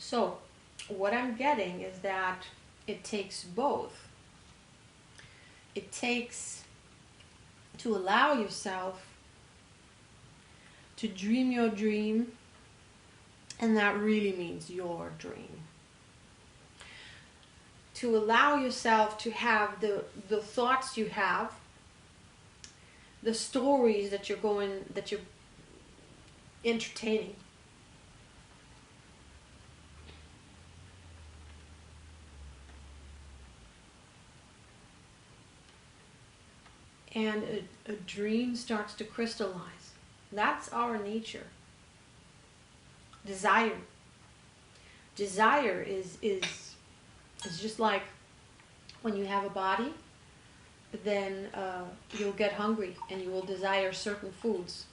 So what I'm getting is that it takes both. It takes to allow yourself to dream your dream, and that really means your dream. To allow yourself to have the thoughts you have, the stories that you're entertaining. And a dream starts to crystallize. That's our nature. Desire. Desire is just like when you have a body, then you'll get hungry and you will desire certain foods.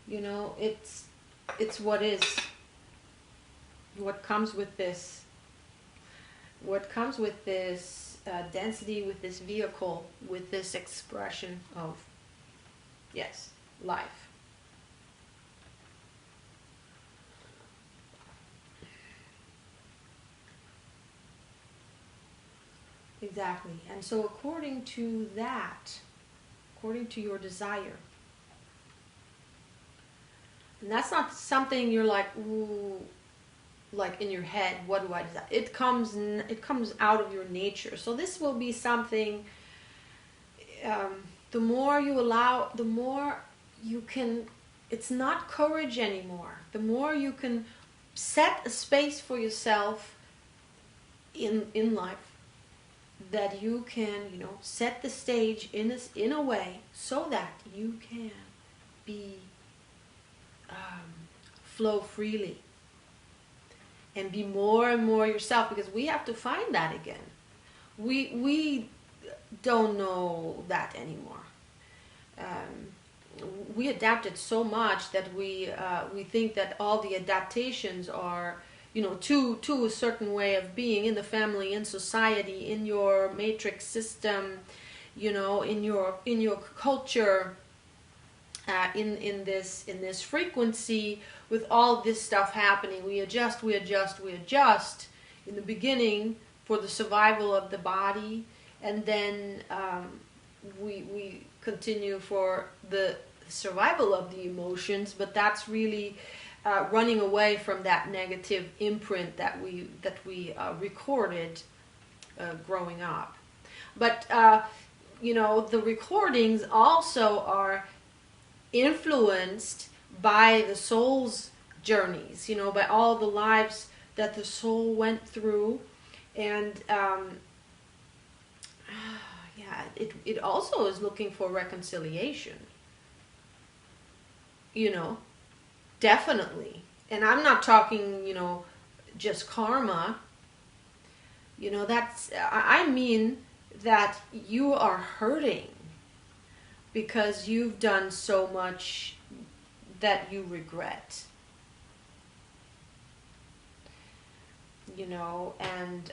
You know, it's what is. What comes with this. What comes with this density, with this vehicle, with this expression of, yes, life. Exactly. And so according to that, according to your desire, and that's not something you're like, ooh, like in your head, what do I desire? It comes out of your nature. So this will be something, the more you allow, the more you can, it's not courage anymore. The more you can set a space for yourself in life, that you can, set the stage in a way so that you can be, flow freely and be more and more yourself, because we have to find that again. We don't know that anymore. We adapted so much that we think that all the adaptations are, to a certain way of being in the family, in society, in your matrix system, in your culture, in this frequency, with all this stuff happening. We adjust in the beginning for the survival of the body, and then we continue for the survival of the emotions, but that's really running away from that negative imprint that we recorded growing up. But the recordings also are influenced by the soul's journeys, by all the lives that the soul went through, and it also is looking for reconciliation, definitely. And I'm not talking, just karma. I mean that you are hurting because you've done so much that you regret. And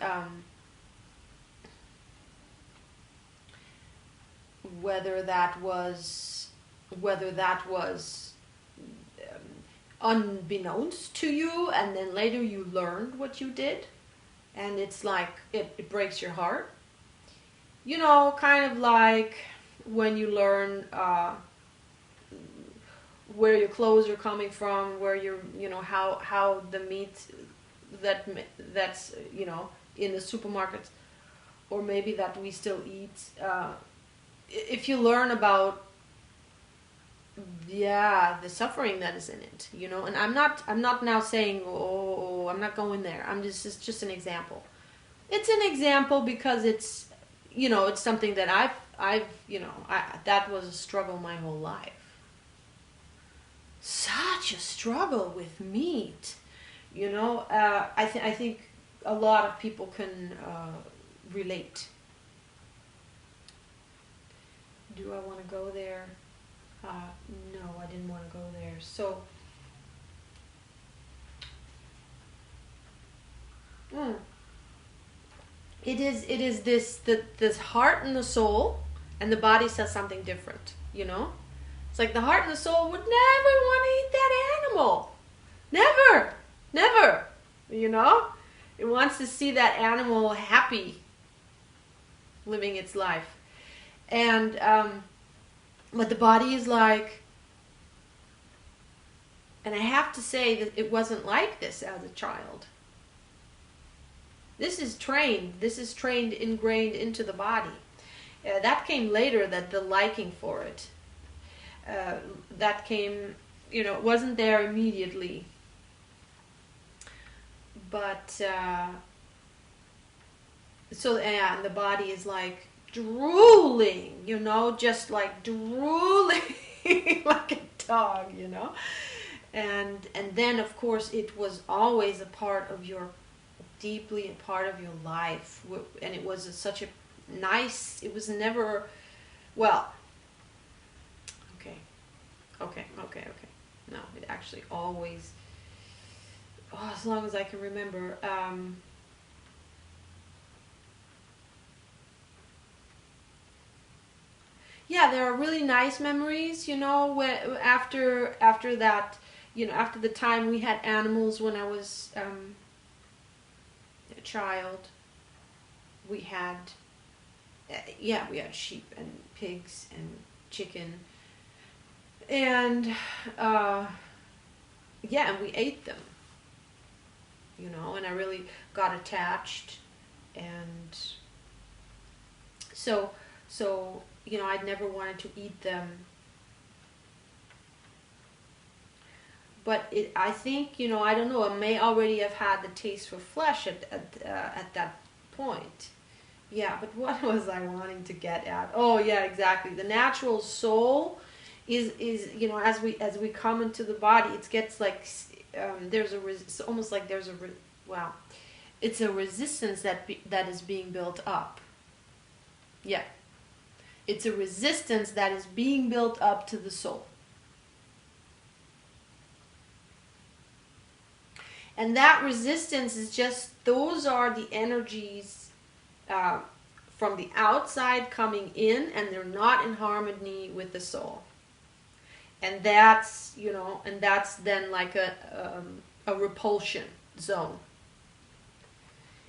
whether that was unbeknownst to you, and then later you learned what you did, and it's like it breaks your heart. Kind of like when you learn where your clothes are coming from, where how the meat that's in the supermarkets, or maybe that we still eat. If you learn about the suffering that is in it, and I'm not now saying, oh, I'm not going there. It's just an example. It's an example because it's it's something that I've that was a struggle my whole life. Such a struggle with meat, I think a lot of people can relate. Do I want to go there? No, I didn't want to go there. So, it is this heart and the soul, and the body says something different. It's like the heart and the soul would never want to eat that animal, never. wants to see that animal happy, living its life. And but the body is like, and I have to say that it wasn't like this as a child. This is trained, ingrained into the body. That came later, that the liking for it. That came, it wasn't there immediately. But, so, and the body is like drooling, just like drooling like a dog, And then, of course, it was always deeply a part of your life. And it was such a nice, it was never, well, okay. No, it actually always, as long as I can remember, yeah, there are really nice memories, after that, after the time we had animals when I was a child. We had, we had sheep and pigs and chicken. And, and we ate them, and I really got attached. And so, I'd never wanted to eat them. But I think, I don't know, I may already have had the taste for flesh at that point. Yeah, but what was I wanting to get at? Oh, yeah, exactly. The natural soul is as we come into the body, it gets like it's almost like there's it's a resistance that is being built up. Yeah, it's a resistance that is being built up to the soul. And that resistance is those are the energies from the outside coming in, and they're not in harmony with the soul. And that's, then like a repulsion zone.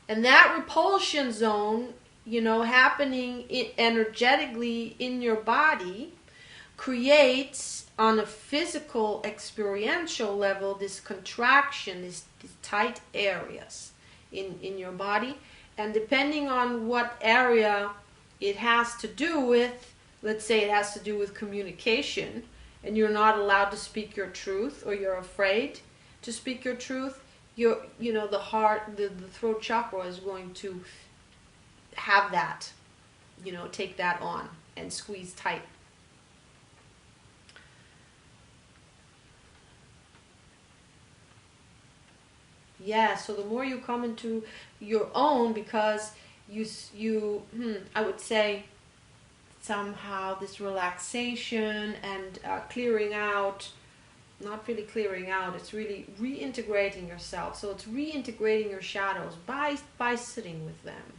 And that repulsion zone, happening energetically in your body creates, on a physical, experiential level, this contraction, these tight areas in your body. And depending on what area it has to do with, let's say it has to do with communication, and you're not allowed to speak your truth, or you're afraid to speak your truth, the heart, the throat chakra is going to have that, take that on and squeeze tight. Yeah, so the more you come into your own, because I would say somehow this relaxation and clearing out, not really clearing out, it's really reintegrating yourself. So it's reintegrating your shadows by sitting with them.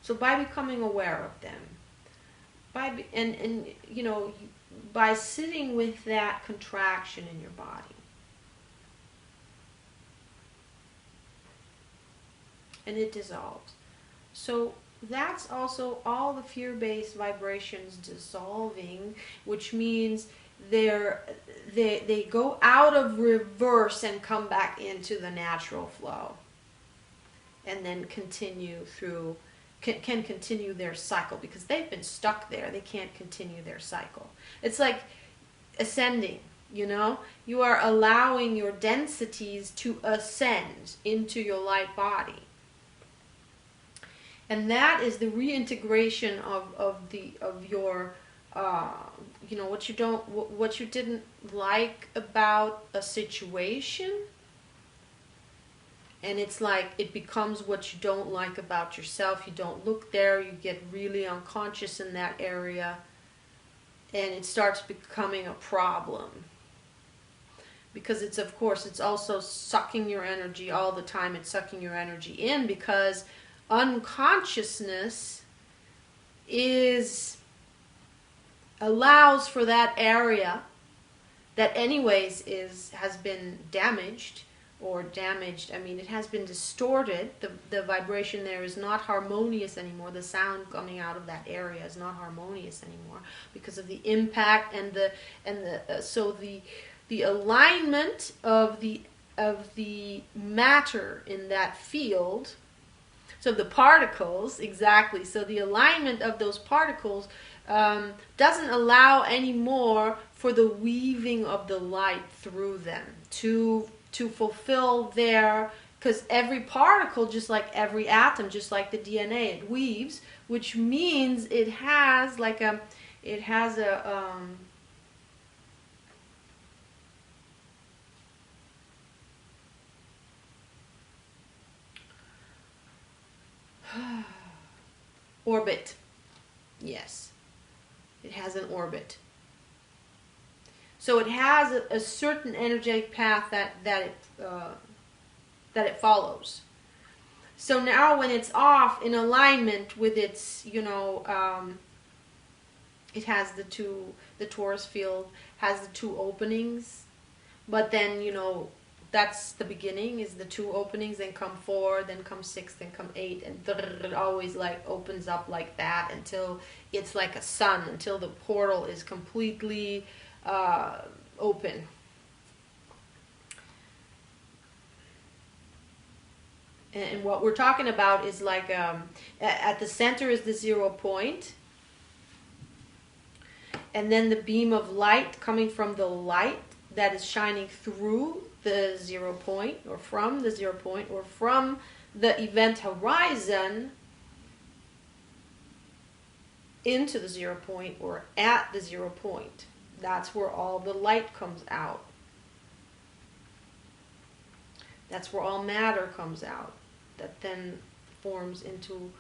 So by becoming aware of them, by sitting with that contraction in your body. And it dissolves. So that's also all the fear-based vibrations dissolving, which means they go out of reverse and come back into the natural flow, and then continue through, can continue their cycle, because they've been stuck there. They can't continue their cycle. It's like ascending, you are allowing your densities to ascend into your light body. And that is the reintegration of your what you didn't like about a situation, and it's like it becomes what you don't like about yourself. You don't look there, you get really unconscious in that area, and it starts becoming a problem, because it's also sucking your energy all the time. It's sucking your energy in, because unconsciousness allows for that area that anyways has been damaged or damaged. I mean, it has been distorted. The vibration there is not harmonious anymore. The sound coming out of that area is not harmonious anymore because of the impact and the alignment of the matter in that field. So the particles, exactly. So the alignment of those particles doesn't allow anymore for the weaving of the light through them to fulfill their, because every particle, just like every atom, just like the DNA, it weaves, which means it has a orbit. Yes, it has an orbit. So it has a certain energetic path that it follows. So now when it's off in alignment with its, it has the torus field has the two openings, but then, that's the beginning, is the two openings, then come 4, then come 6, then come 8, and it always like opens up like that until it's like a sun, until the portal is completely open. And what we're talking about is like at the center is the 0 point, and then the beam of light coming from the light that is shining through the 0 point, or from the 0 point, or from the event horizon into the 0 point, or at the 0 point. That's where all the light comes out. That's where all matter comes out, that then forms into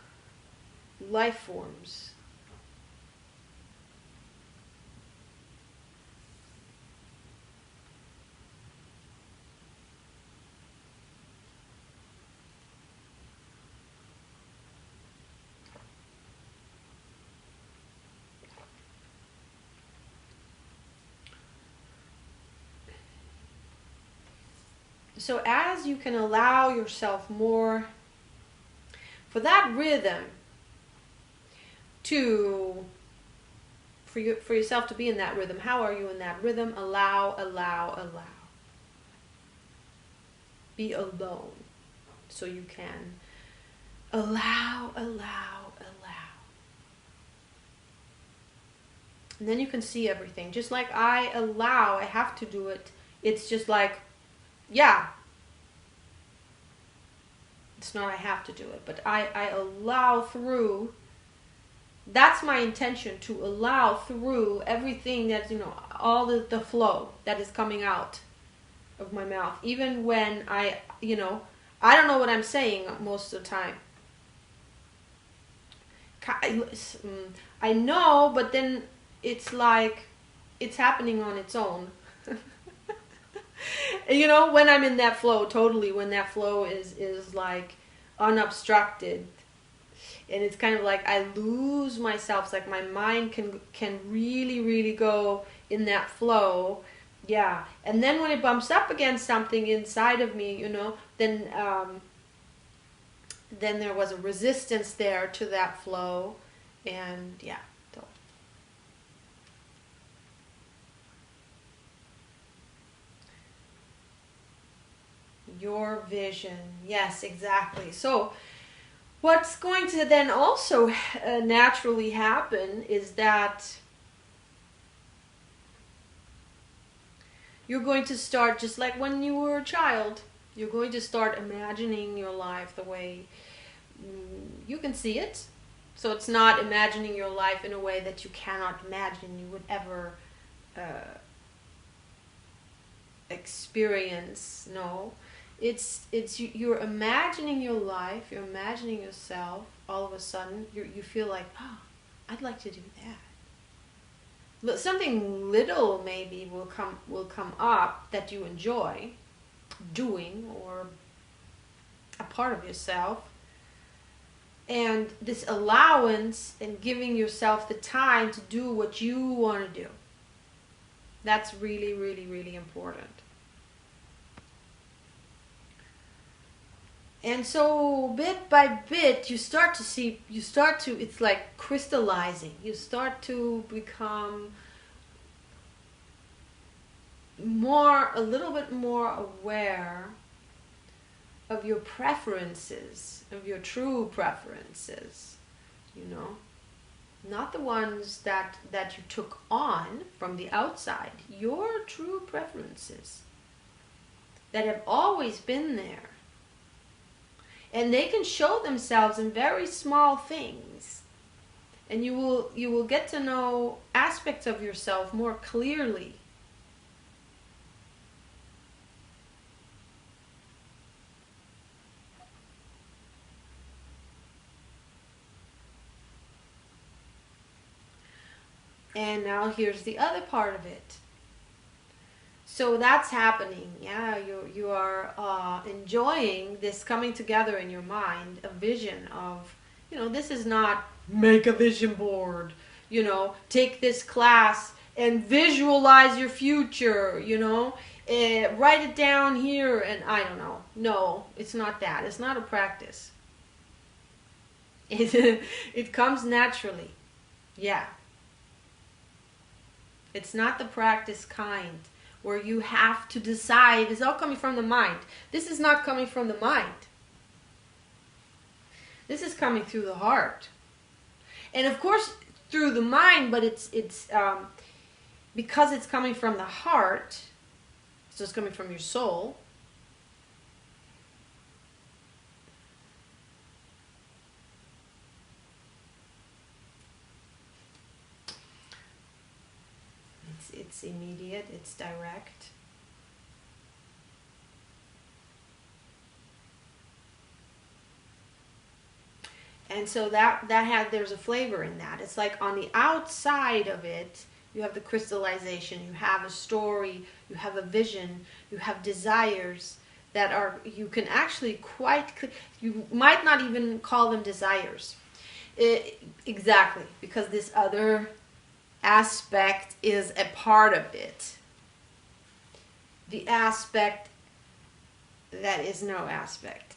life forms. So as you can allow yourself more for that rhythm for yourself to be in that rhythm. How are you in that rhythm? Allow. Be alone so you can allow. And then you can see everything. Just like I allow, I have to do it. It's just like, yeah. It's not I have to do it, but I allow through. That's my intention, to allow through everything that, all the flow that is coming out of my mouth. Even when I don't know what I'm saying most of the time. I know, but then it's like it's happening on its own. When I'm in that flow, totally, when that flow is like unobstructed, and it's kind of like I lose myself. It's like my mind can really, really go in that flow. Yeah. And then when it bumps up against something inside of me, then there was a resistance there to that flow. And yeah. Your vision. Yes, exactly. So what's going to then also naturally happen is that you're going to start, just like when you were a child, you're going to start imagining your life the way you can see it. So it's not imagining your life in a way that you cannot imagine you would ever experience. No. It's you're imagining your life, you're imagining yourself. All of a sudden, you feel like, I'd like to do that. Something little maybe will come up that you enjoy doing, or a part of yourself. And this allowance and giving yourself the time to do what you want to do. That's really, really, really important. And so bit by bit, you start to see, it's like crystallizing. You start to become a little bit more aware of your preferences, of your true preferences, you know, not the ones that you took on from the outside, your true preferences that have always been there. And they can show themselves in very small things. And you will get to know aspects of yourself more clearly. And now here's the other part of it. So that's happening. Yeah, you are enjoying this coming together in your mind, a vision of, this is not make a vision board, take this class and visualize your future, write it down here and I don't know. No, it's not that. It's not a practice. It comes naturally. Yeah. It's not the practice kind where you have to decide. It's all coming from the mind. This is not coming from the mind. This is coming through the heart. And of course through the mind, but it's because it's coming from the heart, so it's coming from your soul. It's immediate, it's direct. And so there's a flavor in that. It's like on the outside of it, you have the crystallization, you have a story, you have a vision, you have desires that you can actually you might not even call them desires. Exactly, because this other aspect is a part of it. The aspect that is no aspect.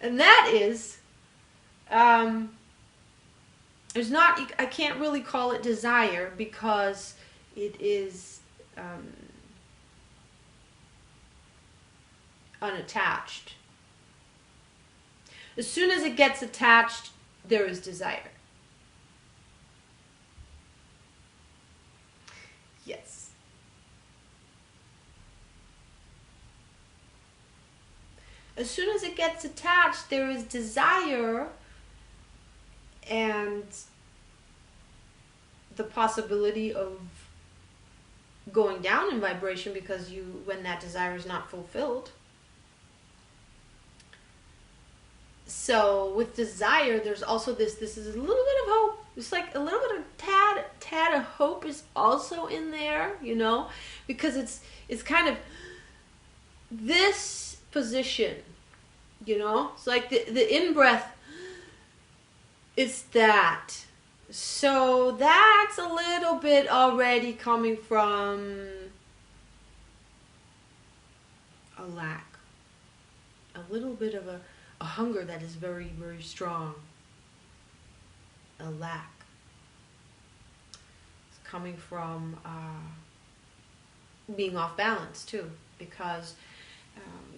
And that is, there's not, I can't really call it desire because it is unattached. As soon as it gets attached, there is desire. Yes. As soon as it gets attached, there is desire and the possibility of going down in vibration because when that desire is not fulfilled. So with desire, there's also this is a little bit of hope. It's like a little bit of tad of hope is also in there, because it's kind of this position, it's like the in-breath is that. So that's a little bit already coming from a lack, a little bit of a hunger that is very, very strong, a lack. It's coming from being off balance too, because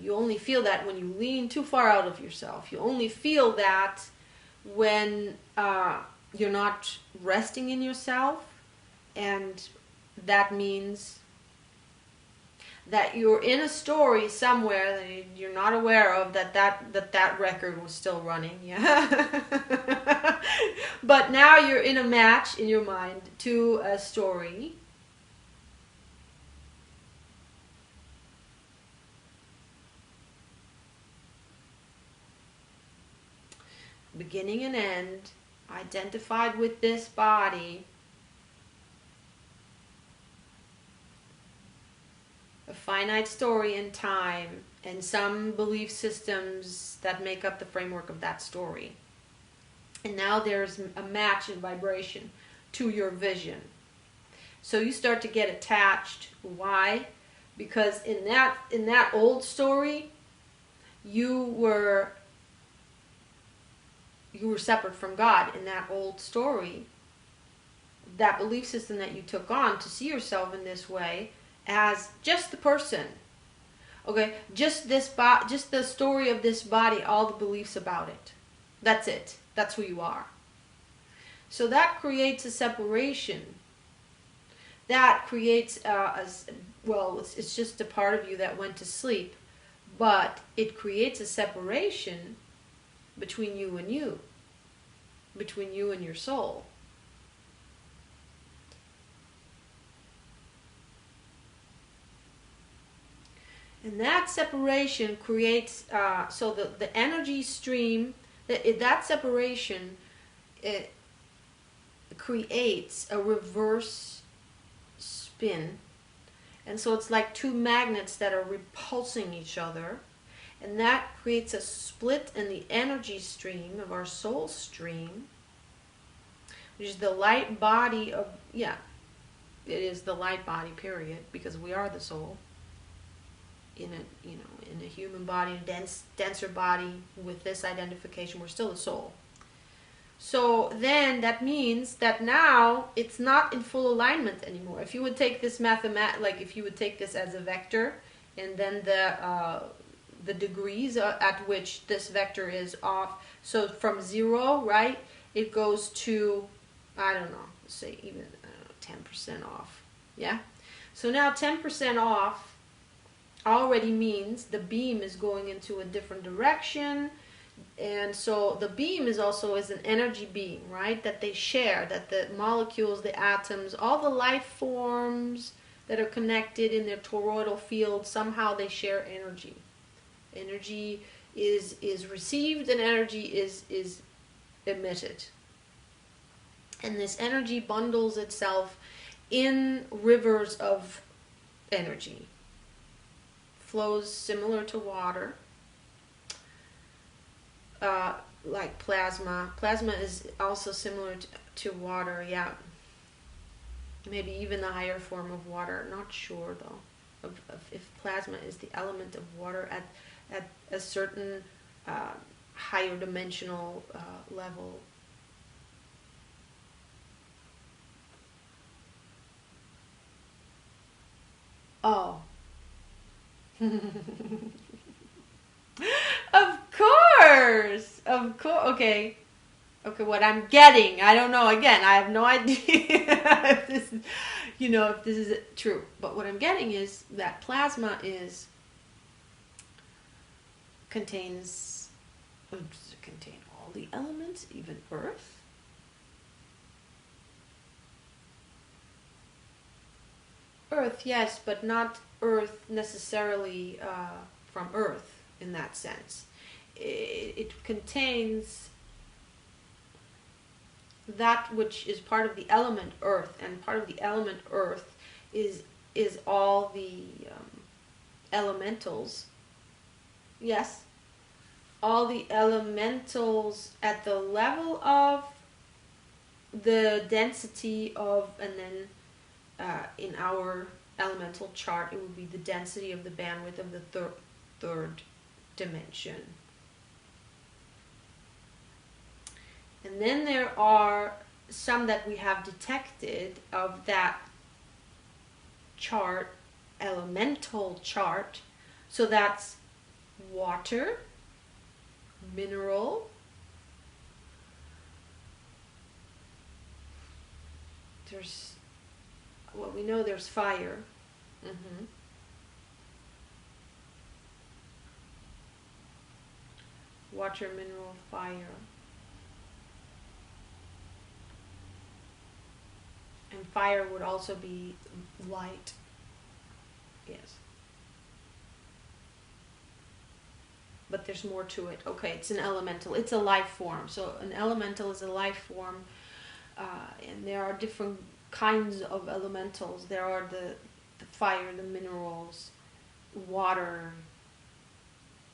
you only feel that when you lean too far out of yourself. You only feel that when you're not resting in yourself, and that means that you're in a story somewhere that you're not aware of, that record was still running. Yeah. But now you're in a match in your mind to a story. Beginning and end, identified with this body, a finite story in time, and some belief systems that make up the framework of that story. And now there's a match in vibration to your vision. So you start to get attached. Why? because in that old story, you were separate from God. In that old story, that belief system that you took on to see yourself in this way as just the person, okay, just just the story of this body, all the beliefs about it. That's it. That's who you are. So that creates a separation. That creates it's just a part of you that went to sleep, but it creates a separation between you and you, between you and your soul. And that separation creates, so the energy stream, that separation, it creates a reverse spin. And so it's like two magnets that are repulsing each other. And that creates a split in the energy stream of our soul stream, which is the light body of, it is the light body, period, because we are the soul. In a human body, a denser body with this identification, we're still the soul. So then that means that now it's not in full alignment anymore. If you would take this if you would take this as a vector, and then the degrees at which this vector is off. So from 0, right, it goes to, I don't know, let's say even 10% off. Yeah. So now 10% off already means the beam is going into a different direction. And so the beam is an energy beam, right? That they share, that the molecules, the atoms, all the life forms that are connected in their toroidal field, somehow they share energy. Energy is received and energy is emitted. And this energy bundles itself in rivers of energy. Flows similar to water. Like plasma. Plasma is also similar to water, yeah. Maybe even the higher form of water. Not sure, though, of if plasma is the element of water at a certain higher dimensional level. Oh. Of course. Okay, what I'm getting, I don't know, again, I have no idea if this is true, but what I'm getting is that plasma contains, does it contain all the elements, even Earth? Earth, yes, but not Earth necessarily from Earth in that sense. It contains that which is part of the element Earth, and part of the element Earth is all the elementals. Yes, all the elementals at the level of the density of, and then in our elemental chart, it would be the density of the bandwidth of the third dimension. And then there are some that we have detected of that chart, elemental chart. So that's water, mineral, we know there's fire. Water, mineral, fire. And fire would also be light. Yes. But there's more to it. Okay, it's an elemental. It's a life form. So an elemental is a life form. And there are different kinds of elementals. There are the fire, the minerals, water,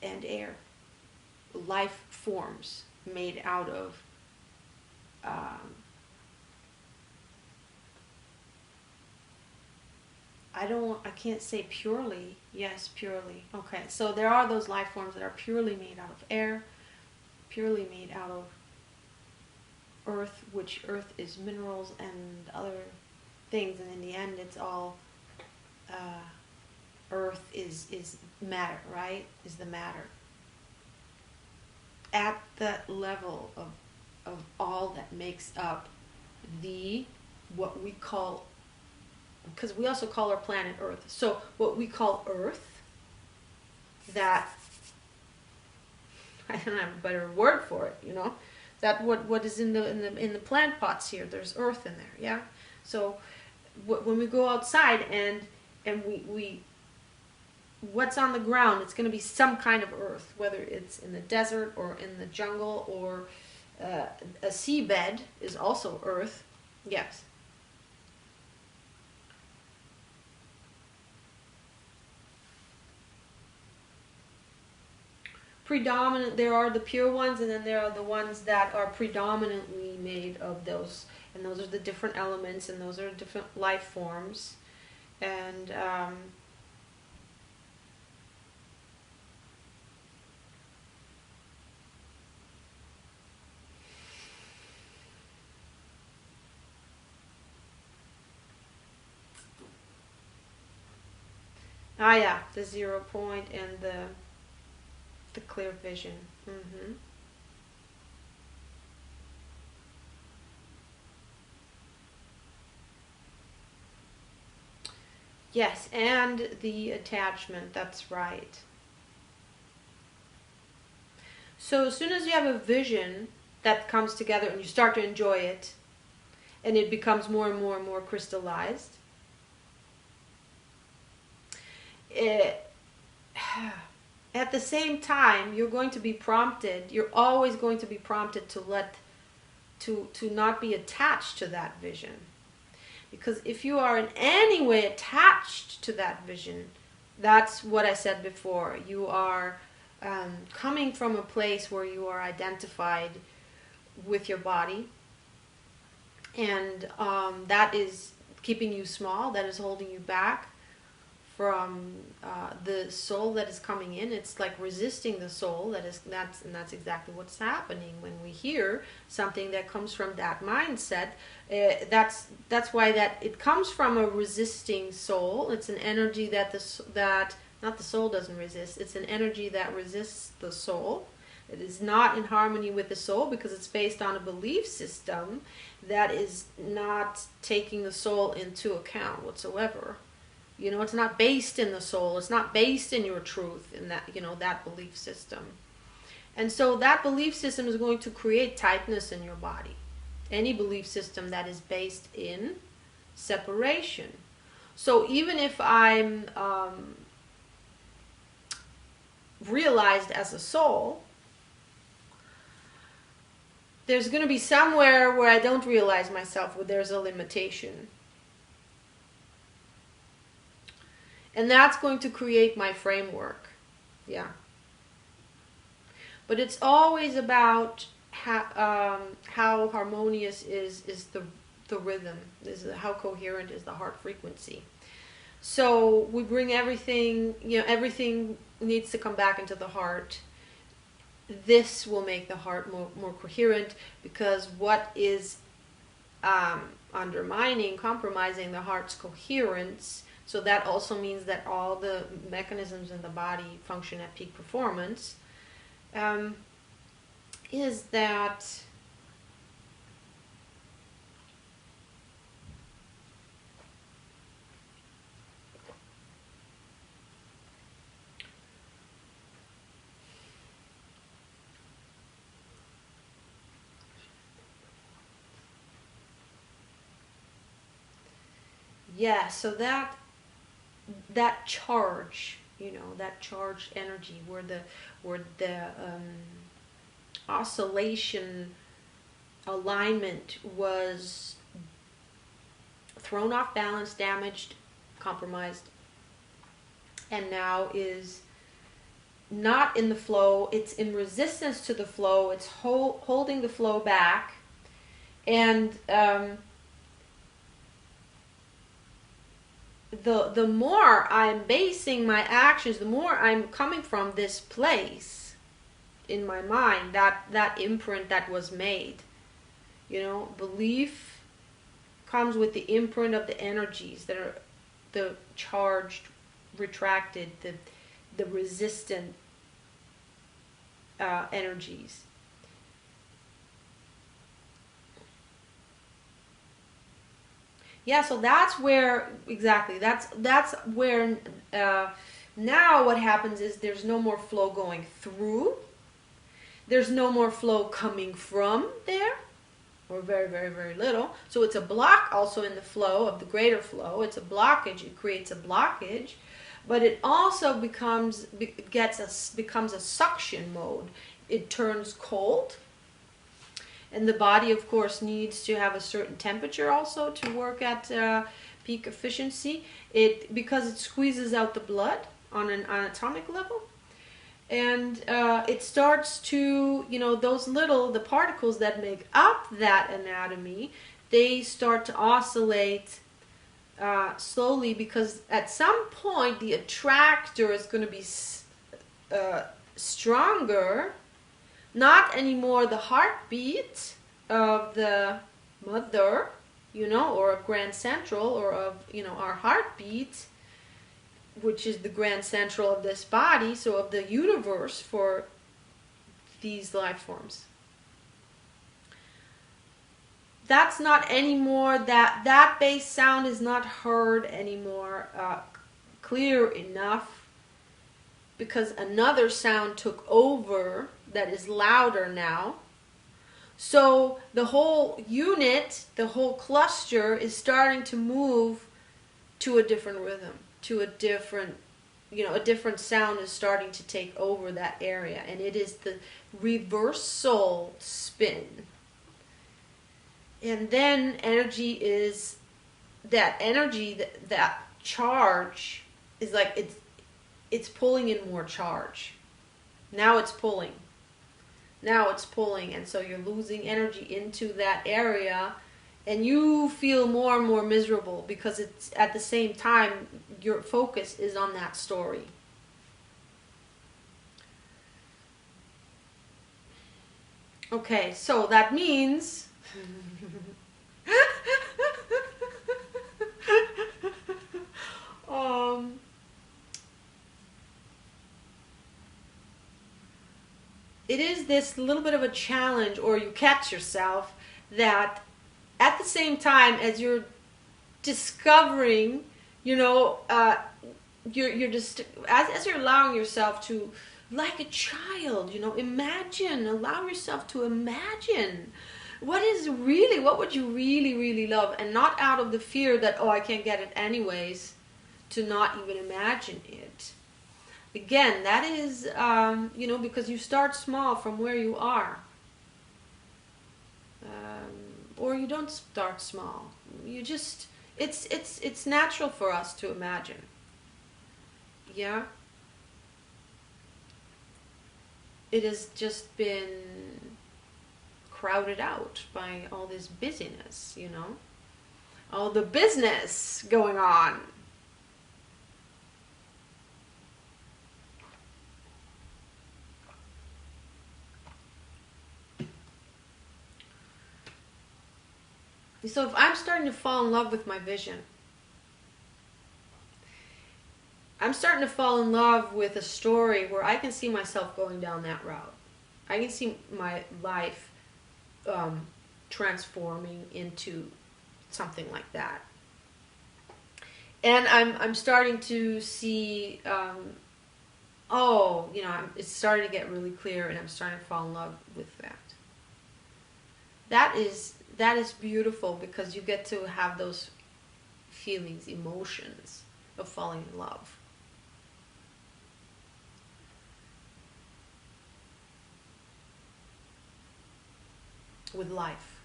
and air. Life forms made out of I can't say purely. Yes, purely. Okay, so there are those life forms that are purely made out of air, purely made out of earth, which earth is minerals and other things, and in the end it's all earth is matter, right? Is the matter. At that level of all that makes up the, what we call, because we also call our planet Earth. So what we call Earth, that, I don't have a better word for it, you know, that what is in the plant pots here, there's earth in there, yeah. So when we go outside and we what's on the ground, it's going to be some kind of earth, whether it's in the desert or in the jungle or a seabed is also earth. Yes. Predominant, there are the pure ones, and then there are the ones that are predominantly made of those, and those are the different elements, and those are different life forms, and yeah, the 0 point and the clear vision. Mm-hmm. Yes, and the attachment, that's right. So as soon as you have a vision that comes together and you start to enjoy it, and it becomes more and more and more crystallized, at the same time, you're going to be prompted, you're always going to be prompted to not be attached to that vision. Because if you are in any way attached to that vision, that's what I said before. You are coming from a place where you are identified with your body, and that is keeping you small, that is holding you back from the soul that is coming in. It's like resisting the soul. That's exactly what's happening when we hear something that comes from that mindset. That's why that it comes from a resisting soul. It's an energy that not the soul doesn't resist. It's an energy that resists the soul. It is not in harmony with the soul because it's based on a belief system that is not taking the soul into account whatsoever. You know, it's not based in the soul. It's not based in your truth, in that, you know, that belief system. And so that belief system is going to create tightness in your body. Any belief system that is based in separation. So even if I'm realized as a soul, there's going to be somewhere where I don't realize myself, where there's a limitation. And that's going to create my framework. Yeah. But it's always about how harmonious is the rhythm, is how coherent is the heart frequency. So we bring everything, you know, everything needs to come back into the heart. This will make the heart more coherent, because what is undermining, compromising the heart's coherence, so that also means that all the mechanisms in the body function at peak performance, is that yeah, so that charge, you know, that charged energy, where the oscillation alignment was thrown off balance, damaged, compromised, and now is not in the flow. It's in resistance to the flow. It's holding the flow back, and the more I'm basing my actions, the more I'm coming from this place in my mind, that imprint that was made. Belief comes with the imprint of the energies that are the charged, retracted, the resistant energies. Yeah, so that's where exactly. That's where now what happens is there's no more flow going through. There's no more flow coming from there, or very, very, very little. So it's a block also in the flow of the greater flow. It's a blockage. It creates a blockage, but it also becomes a suction mode. It turns cold. And the body, of course, needs to have a certain temperature also to work at peak efficiency. Because it squeezes out the blood on an atomic level, and it starts to, the particles that make up that anatomy, they start to oscillate slowly, because at some point the attractor is going to be stronger. Not anymore the heartbeat of the mother, or of Grand Central, or of, our heartbeat, which is the Grand Central of this body, so of the universe for these life forms. That's not anymore, that bass sound is not heard anymore clear enough, because another sound took over that is louder now. So the whole unit, the whole cluster is starting to move to a different rhythm, to a different, a different sound is starting to take over that area. And it is the reversal spin. And then energy is, that energy, that charge is like, it's pulling in more charge. Now it's pulling. And so you're losing energy into that area, and you feel more and more miserable, because it's at the same time your focus is on that story. Okay, so that means it is this little bit of a challenge, or you catch yourself that at the same time as you're discovering, you're just as you're allowing yourself to, like a child, allow yourself to imagine what would you really, really love, and not out of the fear that, I can't get it anyways, to not even imagine it. Again, that is, because you start small from where you are. Or you don't start small. You just, it's natural for us to imagine. Yeah? It has just been crowded out by all this busyness, all the business going on. So if I'm starting to fall in love with my vision, I'm starting to fall in love with a story where I can see myself going down that route. I can see my life transforming into something like that. And I'm starting to see, it's starting to get really clear, and I'm starting to fall in love with that. That is beautiful, because you get to have those feelings, emotions of falling in love. With life.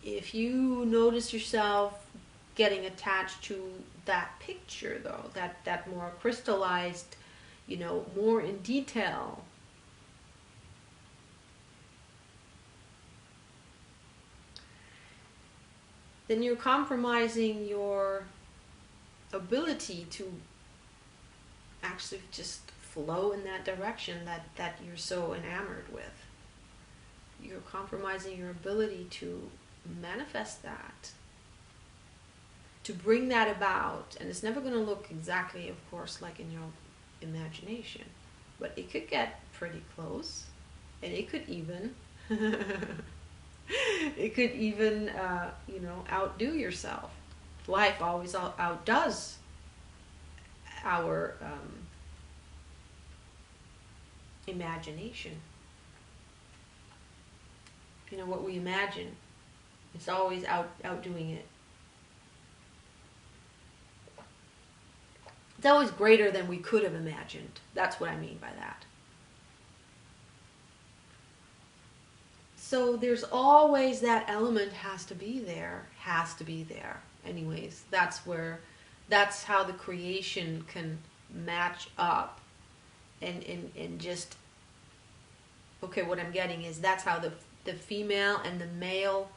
If you notice yourself getting attached to that picture, though, that more crystallized, more in detail, then you're compromising your ability to actually just flow in that direction that you're so enamored with. You're compromising your ability to manifest that, to bring that about. And it's never going to look exactly, of course, like in your imagination, but it could get pretty close, and it could even outdo yourself. Life always outdoes our imagination. What we imagine, it's always outdoing it. It's always greater than we could have imagined. That's what I mean by that. So there's always that element has to be there. Anyways, that's how the creation can match up and just, okay, what I'm getting is that's how the female and the male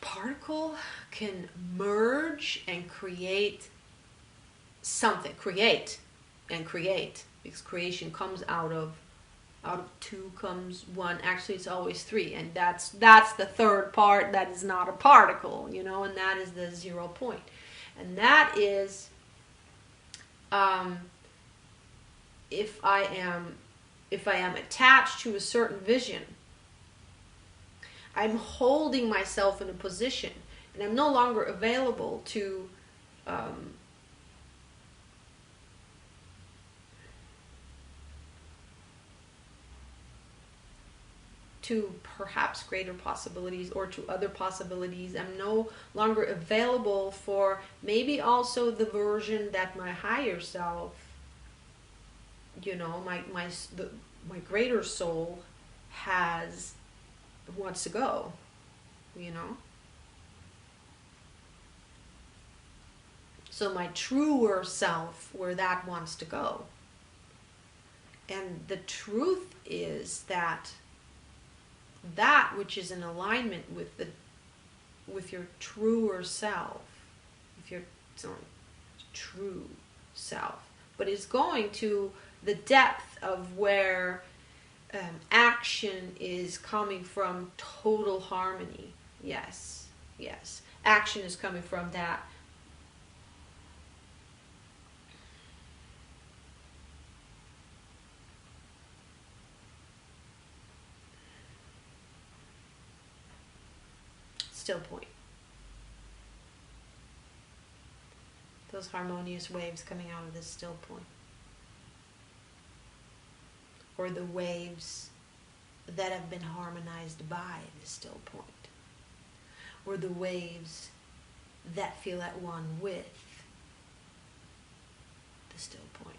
particle can merge and create something. Create, because creation comes out of two comes one. Actually, it's always three, and that's the third part that is not a particle, and that is the 0 point. And that is, if I am attached to a certain vision, I'm holding myself in a position, and I'm no longer available to perhaps greater possibilities or to other possibilities. I'm no longer available for maybe also the version that my higher self, my greater soul wants to go, So my truer self, where that wants to go. And the truth is that which is in alignment with your truer self, with your true self, but is going to the depth of where action is coming from total harmony. Yes. Action is coming from that. Still point. Those harmonious waves coming out of this still point. Or the waves that have been harmonized by the still point. Or the waves that feel at one with the still point.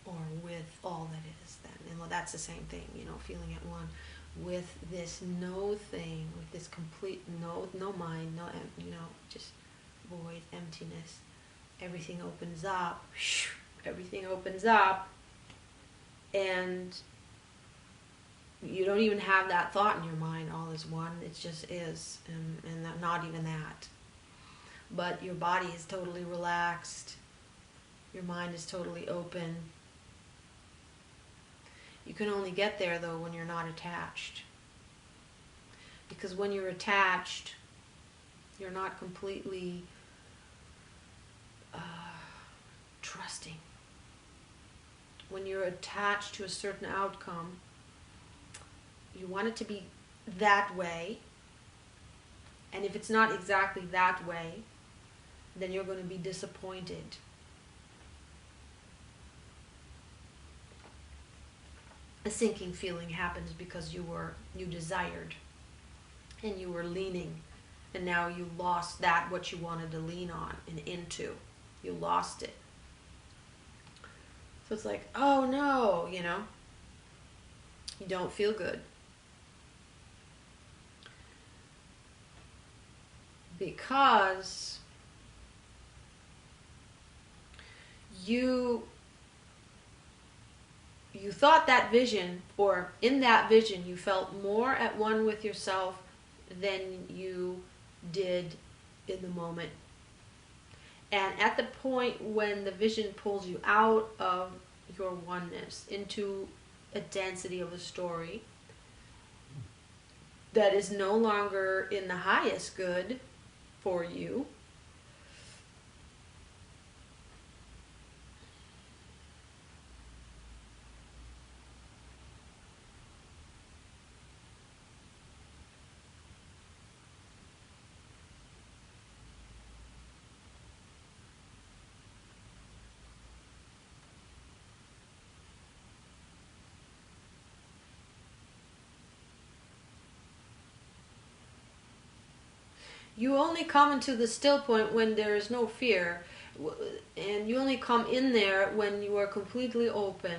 Or with all that is then. And well, that's the same thing, feeling at one with this no thing, with this complete no mind, just void, emptiness. Everything opens up. Everything opens up. And you don't even have that thought in your mind, all is one. It just is. And not even that. But your body is totally relaxed. Your mind is totally open. You can only get there, though, when you're not attached. Because when you're attached, you're not completely trusting. When you're attached to a certain outcome, you want it to be that way. And if it's not exactly that way, then you're going to be disappointed. A sinking feeling happens because you desired and you were leaning, and now you lost that what you wanted to lean on and into. You lost it. So it's like, oh no, you don't feel good. Because you thought that vision, or in that vision, you felt more at one with yourself than you did in the moment. And at the point when the vision pulls you out of your oneness into a density of a story that is no longer in the highest good for you, you only come into the still point when there is no fear, and you only come in there when you are completely open.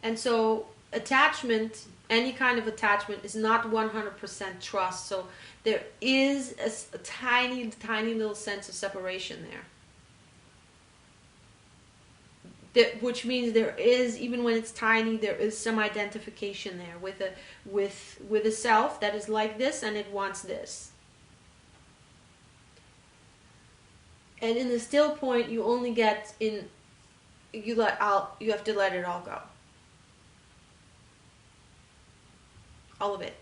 And so attachment, any kind of attachment, is not 100% trust. So there is a tiny, tiny little sense of separation there. Which means there is, even when it's tiny, there is some identification there with a self that is like this and it wants this. And in the still point, you only get in, you have to let it all go. All of it.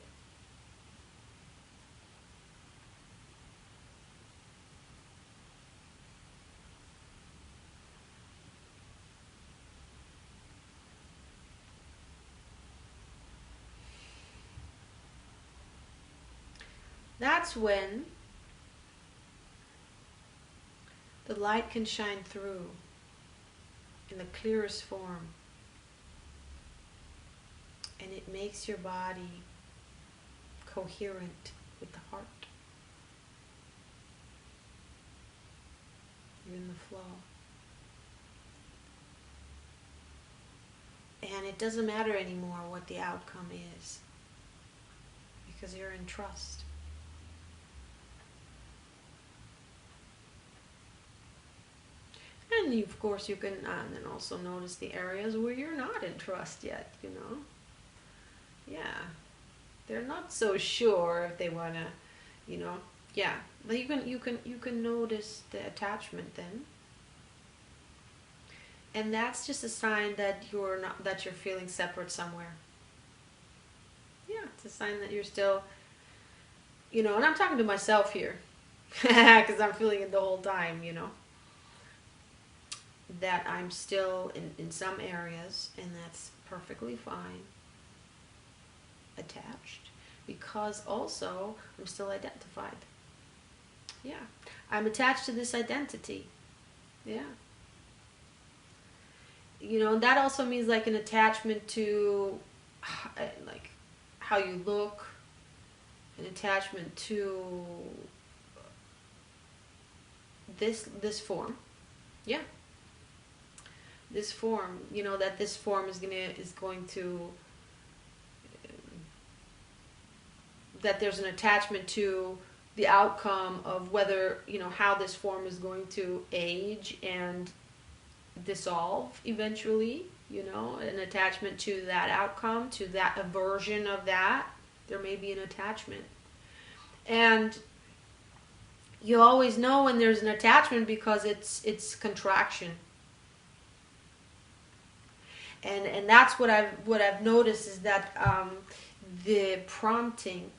That's when the light can shine through in the clearest form. And it makes your body coherent with the heart. You're in the flow. And it doesn't matter anymore what the outcome is, because you're in trust. And of course you can then also notice the areas where you're not in trust yet, Yeah. They're not so sure if they want to, yeah. But you can notice the attachment then. And that's just a sign that you're feeling separate somewhere. Yeah, it's a sign that you're still, and I'm talking to myself here because I'm feeling it the whole time, that I'm still in some areas, and that's perfectly fine, attached, because also I'm still identified. Yeah, I'm attached to this identity. Yeah. That also means like an attachment to like how you look, an attachment to this form. Yeah. This form, that this form is going to that there's an attachment to the outcome of whether, how this form is going to age and dissolve eventually, an attachment to that outcome, to that aversion of that. There may be an attachment. And you always know when there's an attachment because it's contraction. And that's what I've noticed is that the prompting,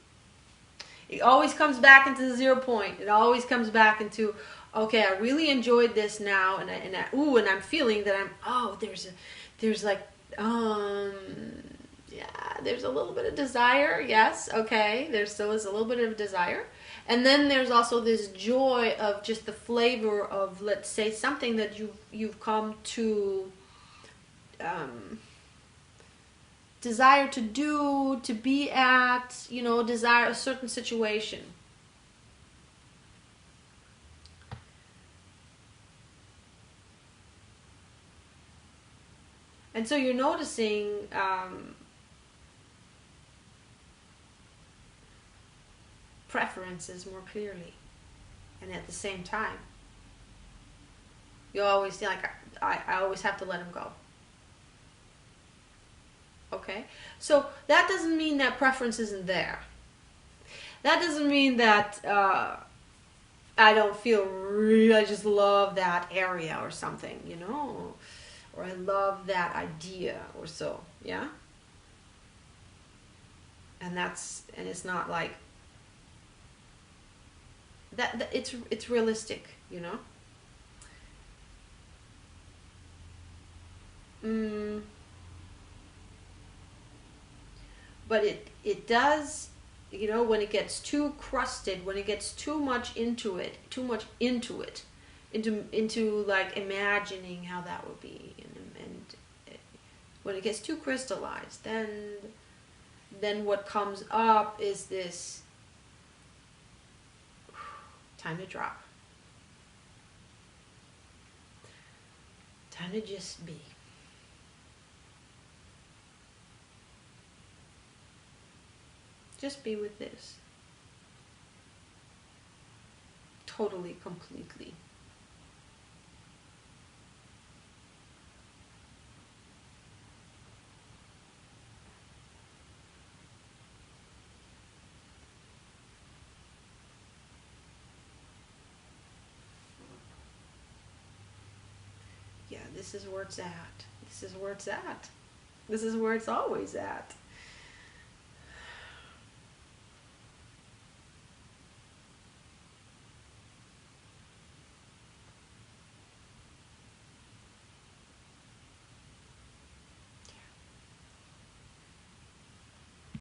it always comes back into the 0 point. It always comes back into, okay, I really enjoyed this now, and I'm feeling that there's a little bit of desire. Yes, okay, there still is a little bit of desire. And then there's also this joy of just the flavor of, let's say, something that you've come to desire to do, to be at, desire a certain situation. And so you're noticing preferences more clearly. And at the same time, you always feel like I always have to let them go. Okay? So that doesn't mean that preference isn't there. That doesn't mean that I don't feel I just love that area or something, you know? Or I love that idea or so, yeah? And it's not like that it's realistic, you know? Mm, but it does, you know, when it gets too crusted, when it gets too much into it, into like imagining how that would be, and when it gets too crystallized, then what comes up is this time to drop, time to just be. Just be with this. Totally, completely. Yeah, this is where it's at. This is where it's at. This is where it's always at.